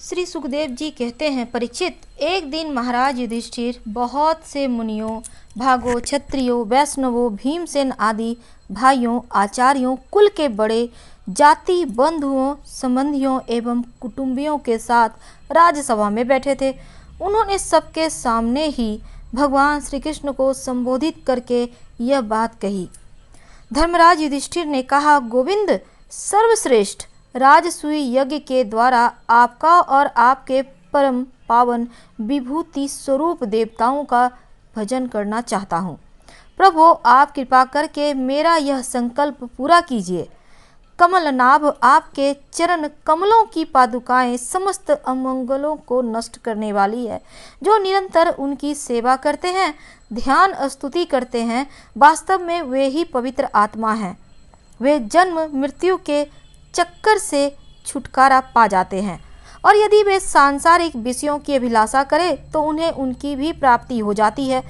श्री सुखदेव जी कहते हैं, परीक्षित, एक दिन महाराज युधिष्ठिर बहुत से मुनियों, भागों, क्षत्रियों, वैष्णवों, भीमसेन आदि भाइयों, आचार्यों, कुल के बड़े, जाति, बंधुओं, संबंधियों एवं कुटुंबियों के साथ राजसभा में बैठे थे। उन्होंने सबके सामने ही भगवान श्री कृष्ण को संबोधित करके यह बात कही। धर्मराज युधिष्ठिर ने कहा, गोविंद, सर्वश्रेष्ठ राजसूय यज्ञ के द्वारा आपका और आपके परम पावन विभूति स्वरूप देवताओं का भजन करना चाहता हूँ। प्रभु, आप कृपा करके मेरा यह संकल्प पूरा कीजिए। कमलनाभ आपके चरण कमलों की पादुकाएं समस्त अमंगलों को नष्ट करने वाली है। जो निरंतर उनकी सेवा करते हैं, ध्यान स्तुति करते हैं, वास्तव में वे ही पवित्र आत्मा हैं। वे जन्म मृत्यु के चक्कर से छुटकारा पा जाते हैं, और यदि वे सांसारिक विषयों की अभिलाषा करें तो उन्हें उनकी भी प्राप्ति हो जाती है।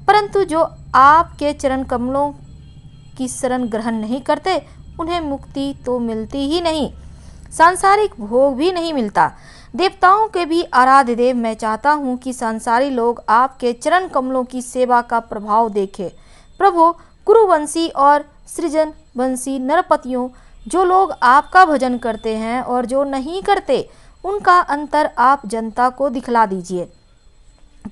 परंतु जो आपके चरण कमलों की शरण ग्रहण नहीं करते, उन्हें मुक्ति तो मिलती ही नहीं, सांसारिक भोग भी नहीं मिलता। देवताओं के भी आराध्य देव, मैं चाहता हूँ कि संसारी लोग आपके चरण कमलों की सेवा का प्रभाव देखें। प्रभु, कुरुवंशी और सृजन वंशी नरपतियों, जो लोग आपका भजन करते हैं और जो नहीं करते, उनका अंतर आप जनता को दिखला दीजिए।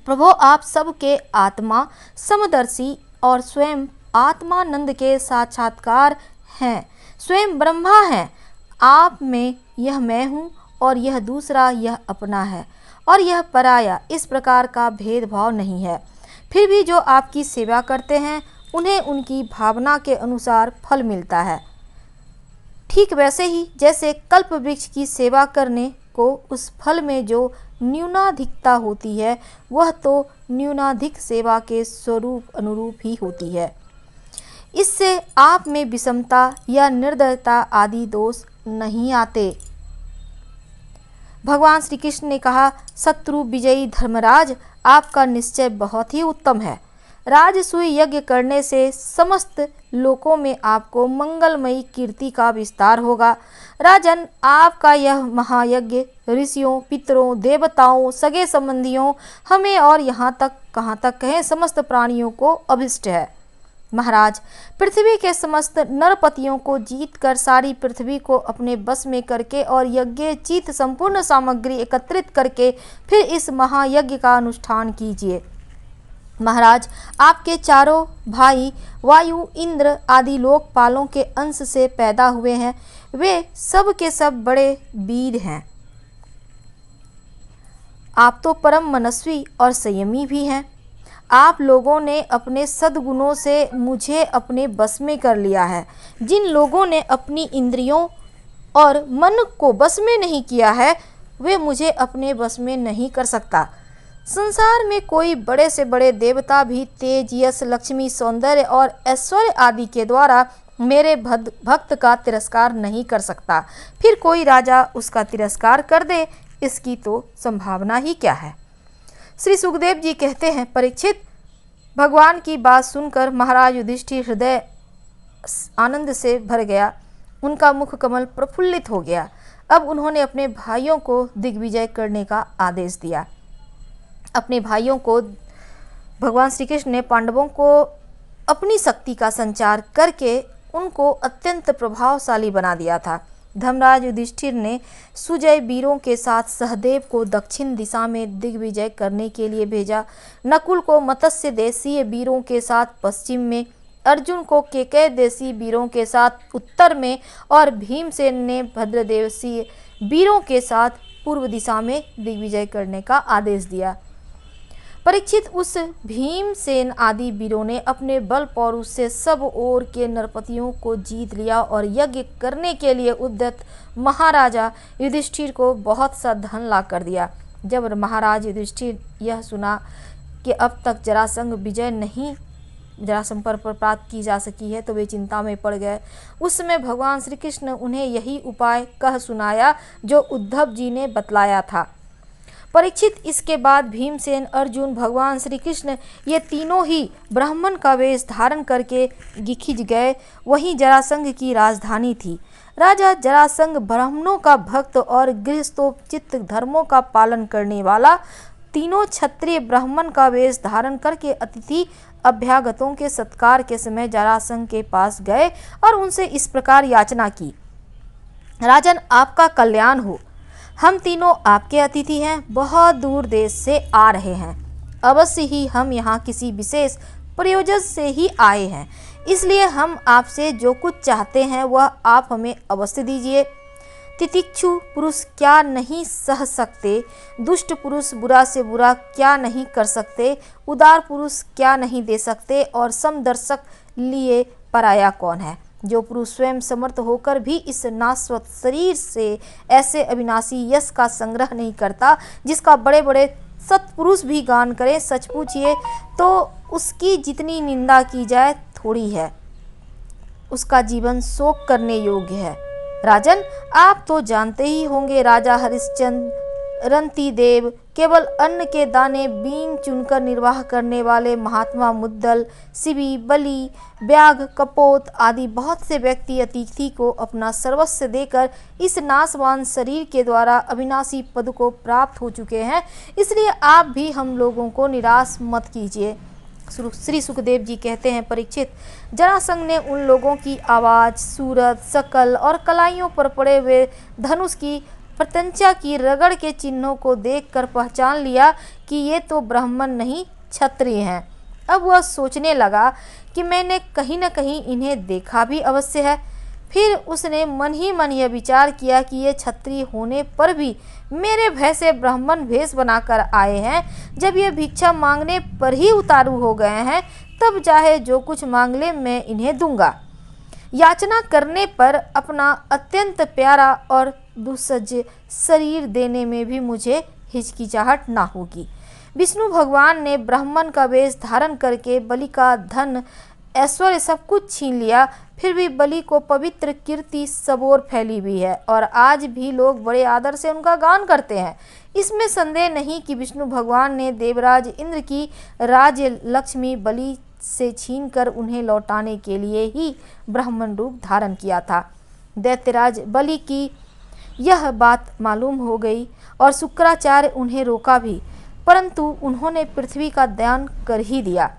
प्रभु, आप सबके आत्मा समदर्शी और स्वयं आत्मानंद के साक्षात्कार हैं, स्वयं ब्रह्मा हैं। आप में यह मैं हूँ और यह दूसरा, यह अपना है और यह पराया, इस प्रकार का भेदभाव नहीं है। फिर भी जो आपकी सेवा करते हैं, उन्हें उनकी भावना के अनुसार फल मिलता है। ठीक वैसे ही जैसे कल्प वृक्ष की सेवा करने को उस फल में जो न्यूनाधिकता होती है, वह तो न्यूनाधिक सेवा के स्वरूप अनुरूप ही होती है। इससे आप में विषमता या निर्दयता आदि दोष नहीं आते। भगवान श्री कृष्ण ने कहा, शत्रु विजयी धर्मराज, आपका निश्चय बहुत ही उत्तम है। राजसूय यज्ञ करने से समस्त लोकों में आपको मंगलमयी कीर्ति का विस्तार होगा। राजन, आपका यह महायज्ञ ऋषियों, पितरों, देवताओं, सगे संबंधियों, हमें और यहाँ तक कहाँ तक कहें समस्त प्राणियों को अभिष्ट है। महाराज, पृथ्वी के समस्त नरपतियों को जीतकर सारी पृथ्वी को अपने बस में करके और यज्ञोचित संपूर्ण सामग्री एकत्रित करके फिर इस महायज्ञ का अनुष्ठान कीजिए। महाराज, आपके चारों भाई वायु, इंद्र आदि लोकपालों के अंश से पैदा हुए हैं। वे सब के सब बड़े वीर हैं। आप तो परम मनस्वी और संयमी भी हैं। आप लोगों ने अपने सद्गुणों से मुझे अपने बस में कर लिया है। जिन लोगों ने अपनी इंद्रियों और मन को बस में नहीं किया है, वे मुझे अपने बस में नहीं कर सकता। संसार में कोई बड़े से बड़े देवता भी तेज, यश, लक्ष्मी, सौंदर्य और ऐश्वर्य आदि के द्वारा मेरे भक्त का तिरस्कार नहीं कर सकता। फिर कोई राजा उसका तिरस्कार कर दे, इसकी तो संभावना ही क्या है। श्री सुखदेव जी कहते हैं, परीक्षित, भगवान की बात सुनकर महाराज युधिष्ठिर हृदय आनंद से भर गया। उनका मुख कमल प्रफुल्लित हो गया। अब उन्होंने अपने भाइयों को दिग्विजय करने का आदेश दिया। अपने भाइयों को भगवान श्री कृष्ण ने पांडवों को अपनी शक्ति का संचार करके उनको अत्यंत प्रभावशाली बना दिया था। धर्मराज युधिष्ठिर ने सुजय वीरों के साथ सहदेव को दक्षिण दिशा में दिग्विजय करने के लिए भेजा, नकुल को मत्स्य देशीय वीरों के साथ पश्चिम में, अर्जुन को केकय देशी वीरों के साथ उत्तर में और भीमसेन ने भद्रदेशीय वीरों के साथ पूर्व दिशा में दिग्विजय करने का आदेश दिया। परीक्षित, उस भीमसेन आदि वीरों ने अपने बल पौरुष से सब ओर के नरपतियों को जीत लिया और यज्ञ करने के लिए उद्यत महाराजा युधिष्ठिर को बहुत सा धन ला कर दिया। जब महाराज युधिष्ठिर यह सुना कि अब तक जरासंध पर प्राप्त की जा सकी है, तो वे चिंता में पड़ गए। उस समय भगवान श्री कृष्ण उन्हें यही उपाय कह सुनाया जो उद्धव जी ने बतलाया था। परीक्षित, इसके बाद भीमसेन, अर्जुन, भगवान श्री कृष्ण ये तीनों ही ब्राह्मण का वेश धारण करके गिखिज गए। वहीं जरासंध की राजधानी थी। राजा जरासंध ब्राह्मणों का भक्त और गृहस्थोचित धर्मों का पालन करने वाला, तीनों क्षत्रिय ब्राह्मण का वेश धारण करके अतिथि अभ्यागतों के सत्कार के समय जरासंध के पास गए और उनसे इस प्रकार याचना की। राजन, आपका कल्याण हो। हम तीनों आपके अतिथि हैं, बहुत दूर देश से आ रहे हैं। अवश्य ही हम यहाँ किसी विशेष प्रयोजन से ही आए हैं, इसलिए हम आपसे जो कुछ चाहते हैं वह आप हमें अवश्य दीजिए। तितिक्षु पुरुष क्या नहीं सह सकते, दुष्ट पुरुष बुरा से बुरा क्या नहीं कर सकते, उदार पुरुष क्या नहीं दे सकते, और समदर्शक लिए पराया कौन है। जो पुरुष स्वयं समर्थ होकर भी इस नाशवत शरीर से ऐसे अविनाशी यश का संग्रह नहीं करता जिसका बड़े बड़े सत्पुरुष भी गान करें, सच पूछिए तो उसकी जितनी निंदा की जाए थोड़ी है। उसका जीवन शोक करने योग्य है। राजन, आप तो जानते ही होंगे, राजा हरिश्चंद्र रंती देव केवल अन्न के दाने बीन चुनकर निर्वाह करने वाले महात्मा मुद्दल, शिवी, बलि, व्याघ, कपोत आदि बहुत से व्यक्ति अतिथि को अपना सर्वस्व देकर इस नाशवान शरीर के द्वारा अविनाशी पद को प्राप्त हो चुके हैं। इसलिए आप भी हम लोगों को निराश मत कीजिए। श्री सुखदेव जी कहते हैं, परीक्षित, जरासंध ने उन लोगों की आवाज़, सूरत, शकल और कलाइयों पर पड़े हुए धनुष की प्रत्यंचा की रगड़ के चिन्हों को देखकर पहचान लिया कि ये तो ब्राह्मण नहीं क्षत्रिय हैं। अब वह सोचने लगा कि मैंने कहीं न कहीं इन्हें देखा भी अवश्य है। फिर उसने मन ही मन यह विचार किया कि ये क्षत्रिय होने पर भी मेरे भय से ब्राह्मण भेष बनाकर आए हैं। जब ये भिक्षा मांगने पर ही उतारू हो गए हैं, तब चाहे जो कुछ मांग ले मैं इन्हें दूंगा। याचना करने पर अपना अत्यंत प्यारा और दुस्सज्ज शरीर देने में भी मुझे हिचकिचाहट ना होगी। विष्णु भगवान ने ब्राह्मण का वेश धारण करके बलि का धन, ऐश्वर्य सब कुछ छीन लिया, फिर भी बलि को पवित्र कीर्ति सबोर फैली हुई है और आज भी लोग बड़े आदर से उनका गान करते हैं। इसमें संदेह नहीं कि विष्णु भगवान ने देवराज इंद्र की राज्य लक्ष्मी बलि से छीनकर उन्हें लौटाने के लिए ही ब्राह्मण रूप धारण किया था। दैत्यराज बलि की यह बात मालूम हो गई और शुक्राचार्य उन्हें रोका भी, परंतु उन्होंने पृथ्वी का दान कर ही दिया।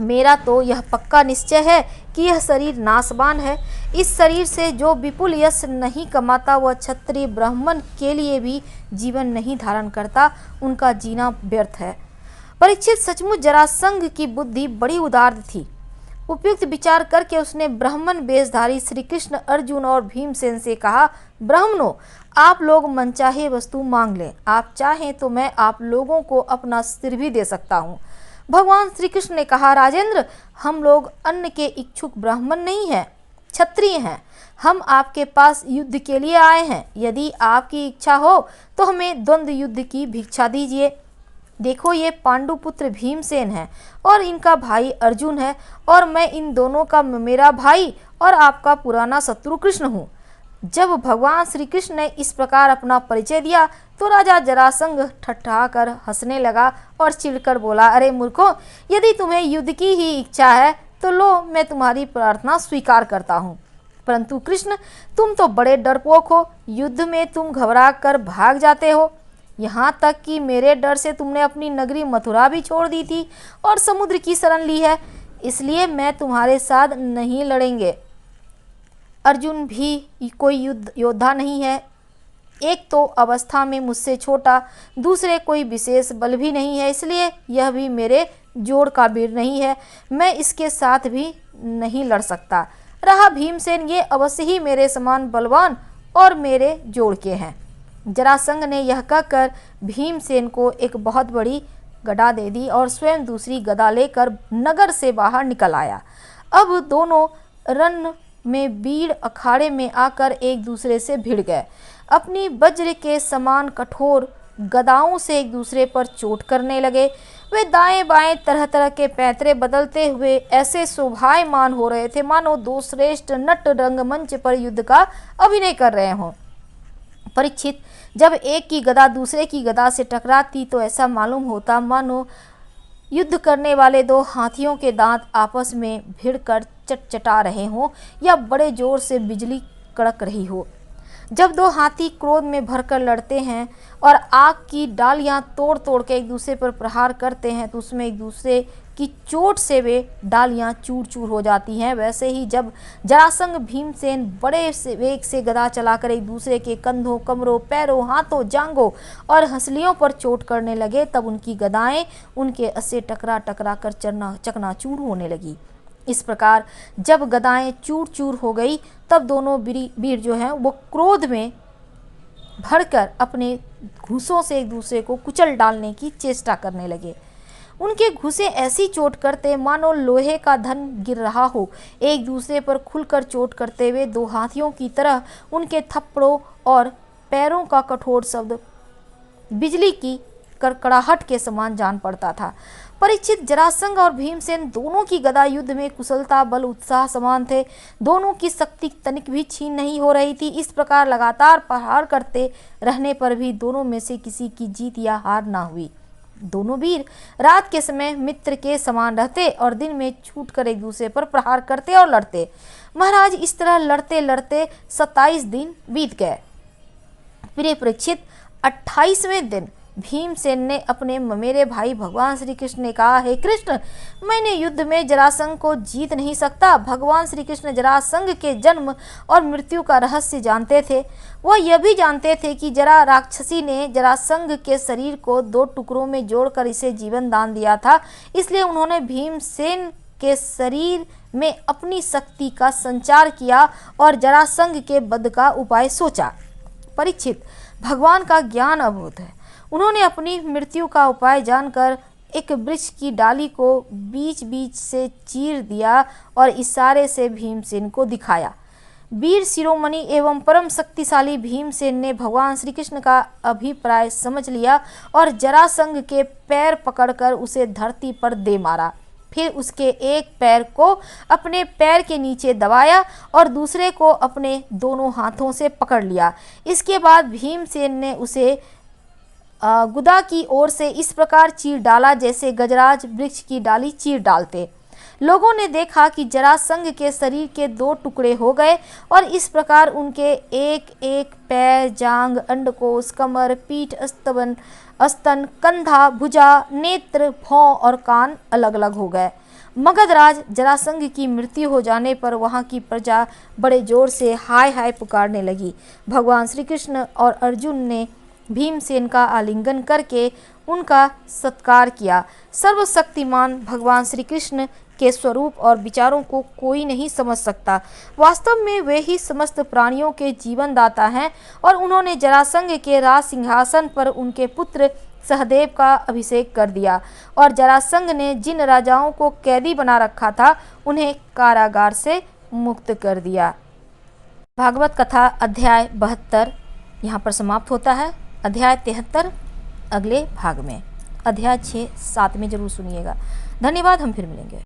मेरा तो यह पक्का निश्चय है कि यह शरीर नाशवान है। इस शरीर से जो विपुल यश नहीं कमाता वह क्षत्रिय ब्राह्मण के लिए भी जीवन नहीं धारण करता, उनका जीना व्यर्थ है। परीक्षित, सचमुच जरासंध की बुद्धि बड़ी उदार थी। उपयुक्त विचार करके उसने ब्राह्मण वेशधारी श्री कृष्ण, अर्जुन और भीमसेन से कहा, ब्राह्मणों, आप लोग मनचाहे वस्तु मांग लें। आप चाहें तो मैं आप लोगों को अपना सिर भी दे सकता हूँ। भगवान श्री कृष्ण ने कहा, राजेंद्र, हम लोग अन्न के इच्छुक ब्राह्मण नहीं हैं, क्षत्रिय हैं। हम आपके पास युद्ध के लिए आए हैं। यदि आपकी इच्छा हो तो हमें द्वंद्व युद्ध की भिक्षा दीजिए। देखो, ये पांडुपुत्र भीमसेन है और इनका भाई अर्जुन है और मैं इन दोनों का मेरा भाई और आपका पुराना शत्रु कृष्ण हूँ। जब भगवान श्री कृष्ण ने इस प्रकार अपना परिचय दिया तो राजा जरासंध ठट्ठाकर हंसने लगा और चिढ़कर बोला, अरे मूर्खों, यदि तुम्हें युद्ध की ही इच्छा है तो लो, मैं तुम्हारी प्रार्थना स्वीकार करता हूँ। परंतु कृष्ण, तुम तो बड़े डरपोक हो। युद्ध में तुम घबरा कर भाग जाते हो। यहाँ तक कि मेरे डर से तुमने अपनी नगरी मथुरा भी छोड़ दी थी और समुद्र की शरण ली है। इसलिए मैं तुम्हारे साथ नहीं लड़ेंगे। अर्जुन भी कोई योद्धा नहीं है। एक तो अवस्था में मुझसे छोटा, दूसरे कोई विशेष बल भी नहीं है, इसलिए यह भी मेरे जोड़ का वीर नहीं है। मैं इसके साथ भी नहीं लड़ सकता। रहा भीमसेन, ये अवश्य ही मेरे समान बलवान और मेरे जोड़ के हैं। जरासंध ने यह कहकर भीमसेन को एक बहुत बड़ी गदा दे दी और स्वयं दूसरी गदा लेकर नगर से बाहर निकल आया। अब दोनों रण में वीर अखाड़े में आकर एक दूसरे से भिड़ गए। अपनी वज्र के समान कठोर गदाओं से एक दूसरे पर चोट करने लगे। वे दाएं बाएं तरह तरह के पैतरे बदलते हुए ऐसे शोभायमान हो रहे थे मानो दो श्रेष्ठ नट रंगमंच पर युद्ध का अभिनय कर रहे हों। परीक्षित, जब एक की गदा दूसरे की गदा से टकराती तो ऐसा मालूम होता मानो युद्ध करने वाले दो हाथियों के दांत आपस में भिड़कर चटचटा रहे हों या बड़े जोर से बिजली कड़क रही हो। जब दो हाथी क्रोध में भरकर लड़ते हैं और आग की डालियां तोड़ तोड़ के एक दूसरे पर प्रहार करते हैं तो उसमें एक दूसरे की चोट से वे डालियां चूर चूर हो जाती हैं, वैसे ही जब जरासंध भीमसेन बड़े से वेग से गदा चलाकर एक दूसरे के कंधों, कमरों, पैरों, हाथों, जांघों और हंसलियों पर चोट करने लगे, तब उनकी गदाएं उनके अस्से टकरा टकरा कर चकनाचूर होने लगी। इस प्रकार जब गदाएं चूर चूर हो गई तब दोनों वीर जो हैं वो क्रोध में भरकर अपने घूंसों से एक दूसरे को कुचल डालने की चेष्टा करने लगे। उनके घुसे ऐसी चोट करते मानो लोहे का धन गिर रहा हो। एक दूसरे पर खुलकर चोट करते हुए दो हाथियों की तरह उनके थप्पड़ों और पैरों का कठोर शब्द बिजली की कड़कड़ाहट के समान जान पड़ता था। परीक्षित, जरासंध और भीमसेन दोनों की गदा युद्ध में कुशलता, बल, उत्साह समान थे। दोनों की शक्ति तनिक भी छीन नहीं हो रही थी। इस प्रकार लगातार प्रहार करते रहने पर भी दोनों में से किसी की जीत या हार ना हुई। दोनों वीर रात के समय मित्र के समान रहते और दिन में छूटकर एक दूसरे पर प्रहार करते और लड़ते। महाराज, इस तरह लड़ते लड़ते 27 दिन बीत गए। प्रिय परीक्षित, 28वें दिन भीमसेन ने अपने ममेरे भाई भगवान श्री कृष्ण ने कहा, हे कृष्ण, मैंने युद्ध में जरासंध को जीत नहीं सकता। भगवान श्री कृष्ण जरासंध के जन्म और मृत्यु का रहस्य जानते थे। वह यह भी जानते थे कि जरा राक्षसी ने जरासंध के शरीर को 2 टुकड़ों में जोड़कर इसे जीवन दान दिया था। इसलिए उन्होंने भीमसेन के शरीर में अपनी शक्ति का संचार किया और जरासंध के वध का उपाय सोचा। परीक्षित, भगवान का ज्ञान अद्भुत है। उन्होंने अपनी मृत्यु का उपाय जानकर एक वृक्ष की डाली को बीच बीच से चीर दिया और इशारे से भीमसेन को दिखाया। वीर शिरोमणि एवं परम शक्तिशाली भीमसेन ने भगवान श्री कृष्ण का अभिप्राय समझ लिया और जरासंध के पैर पकड़कर उसे धरती पर दे मारा। फिर उसके एक पैर को अपने पैर के नीचे दबाया और दूसरे को अपने दोनों हाथों से पकड़ लिया। इसके बाद भीमसेन ने उसे गुदा की ओर से इस प्रकार चीर डाला जैसे गजराज वृक्ष की डाली चीर डालते। लोगों ने देखा कि जरासंध के शरीर के 2 टुकड़े हो गए और इस प्रकार उनके एक एक पैर, जांघ, अंडकोश, कमर, पीठ, स्तन, कंधा, भुजा, नेत्र, भौं और कान अलग अलग हो गए। मगधराज जरासंध की मृत्यु हो जाने पर वहां की प्रजा बड़े जोर से हाय हाय पुकारने लगी। भगवान श्री कृष्ण और अर्जुन ने भीमसेन का आलिंगन करके उनका सत्कार किया। सर्वशक्तिमान भगवान श्री कृष्ण के स्वरूप और विचारों को कोई नहीं समझ सकता। वास्तव में वे ही समस्त प्राणियों के जीवन दाता हैं और उन्होंने जरासंध के राज सिंहासन पर उनके पुत्र सहदेव का अभिषेक कर दिया और जरासंध ने जिन राजाओं को कैदी बना रखा था उन्हें कारागार से मुक्त कर दिया। भागवत कथा अध्याय 72 यहाँ पर समाप्त होता है। अध्याय 73 अगले भाग में, अध्याय 6, 7 में जरूर सुनिएगा। धन्यवाद, हम फिर मिलेंगे।